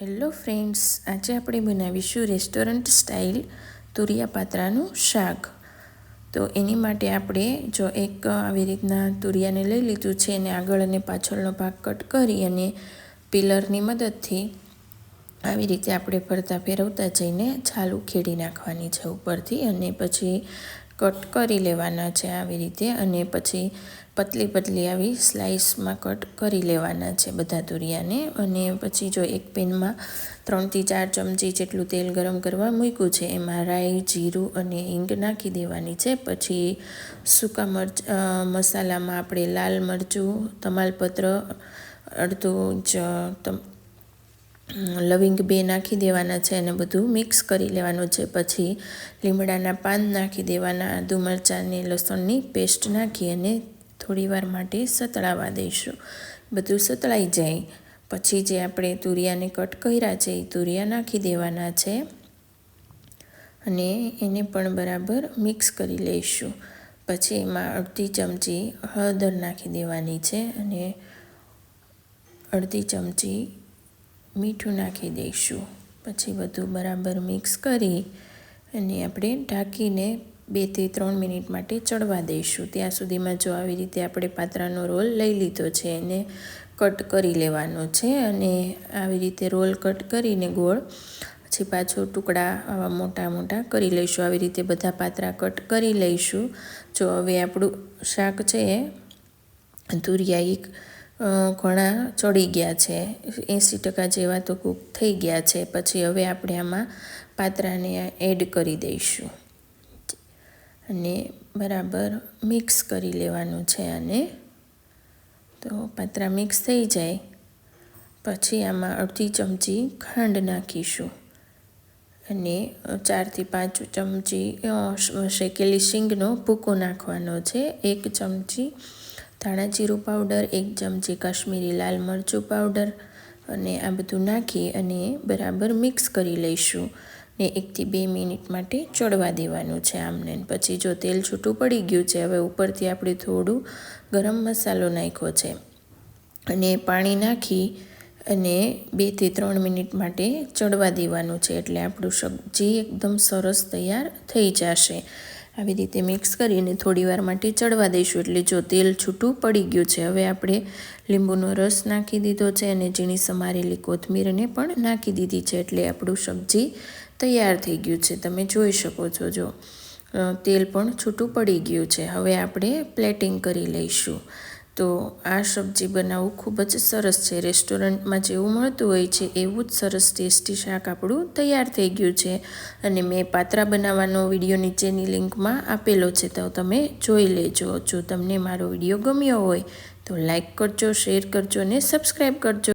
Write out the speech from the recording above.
Hello friends, આજે આપણે બનાવીશું રેસ્ટોરન્ટ સ્ટાઇલ તુરિયા પાત્રાનું શાક. તો એની માટે આપણે એક આવી રીતના તુરિયાને લઈ લીધું છે અને આગળ અને પાછળનો ભાગ કટ કરી અને પિલરની મદદથી આવી રીતે આપણે ફરતા ફેરવતા જઈને છાલ ઉખેડી નાખવાની છે ઉપરથી અને પછી કટ કરી લેવાના છે આવી રીતે. અને પછી પતલી પતલી આવી સ્લાઇસમાં કટ કરી લેવાના છે બધા તુરિયાને. અને પછી એક પેનમાં 3 થી 4 ચમચી જેટલું તેલ ગરમ કરવા મૂક્યું છે. એમાં રાઈ, જીરું અને હિંગ નાખી દેવાની છે. પછી સૂકા મસાલામાં આપણે લાલ મરચું, તમાલપત્ર, અડધો ઇંચ લવિંગ 2 નાખી દેવાના છે અને બધું મિક્સ કરી લેવાનું છે. પછી લીમડાના પાન નાખી દેવાના, આદુ મરચાંની લસણની પેસ્ટ નાખી અને થોડીવાર માટે સતળાવા દઈશું. બધું સતળાઈ જાય પછી જે આપણે તુરિયાને કટ કર્યા છે એ તુરિયા નાખી દેવાના છે અને એને પણ બરાબર મિક્સ કરી લઈશું. પછી એમાં અડધી ચમચી હળદર નાખી દેવાની છે અને અડધી ચમચી મીઠું નાખી દઈશું. પછી બધું બરાબર મિક્સ કરી અને આપણે ઢાંકીને 2 થી 3 મિનિટ માટે ચડવા દઈશું. ત્યાં સુધીમાં આવી રીતે આપણે પાત્રાનો રોલ લઈ લીધો છે, એને કટ કરી લેવાનો છે અને આવી રીતે રોલ કટ કરીને ગોળ પછી પાછો ટુકડા આવા મોટા મોટા કરી લઈશું. આવી રીતે બધા પાત્રા કટ કરી લઈશું. હવે આપણું શાક છે તુરિયા ઘણા ચડી ગયા છે, 80% જેવા તો કૂક થઈ ગયા છે. પછી હવે આપણે આમાં પાત્રાને એડ કરી દઈશું અને બરાબર મિક્સ કરી લેવાનું છે આને. તો પાત્રા મિક્સ થઈ જાય પછી આમાં અડધી ચમચી ખાંડ નાખીશું અને 4 થી 5 ચમચી શેકેલી શીંગનો ભૂકો નાખવાનો છે. 1 ચમચી ધાણા જીરું પાવડર, 1 ચમચી કાશ્મીરી લાલ મરચું પાવડર અને આ બધું નાખી અને બરાબર મિક્સ કરી લઈશું ને 1 થી 2 મિનિટ માટે ચડવા દેવાનું છે આમને. પછી તેલ છૂટું પડી ગયું છે, હવે ઉપરથી આપણે થોડું ગરમ મસાલો નાખ્યો છે અને પાણી નાખી અને 2 થી 3 મિનિટ માટે ચડવા દેવાનું છે. એટલે આપણું સબ્જી એકદમ સરસ તૈયાર થઈ જશે. આવી રીતે મિક્સ કરીને થોડીવાર માટે ચડવા દઈશું. એટલે તેલ છૂટું પડી ગયું છે. હવે આપણે લીંબુનો રસ નાખી દીધો છે અને ઝીણી સમારેલી કોથમીરને પણ નાખી દીધી છે. એટલે આપણું સબ્જી તૈયાર થઈ ગયું છે. તમે જોઈ શકો છો, તેલ પણ છૂટું પડી ગયું છે. હવે આપણે પ્લેટિંગ કરી લઈશું. તો આ સબ્જી બનાવવું ખૂબ જ સરસ છે. રેસ્ટોરન્ટમાં જેવું મળતું હોય છે એવું જ સરસ ટેસ્ટી શાક આપણું તૈયાર થઈ ગયું છે. અને મેં પાત્રા બનાવવાનો વિડીયો નીચેની લિંકમાં આપેલો છે, તો તમે જોઈ લેજો. જો તમને મારો વિડીયો ગમ્યો હોય તો લાઈક કરજો, શેર કરજો અને સબસ્ક્રાઈબ કરજો.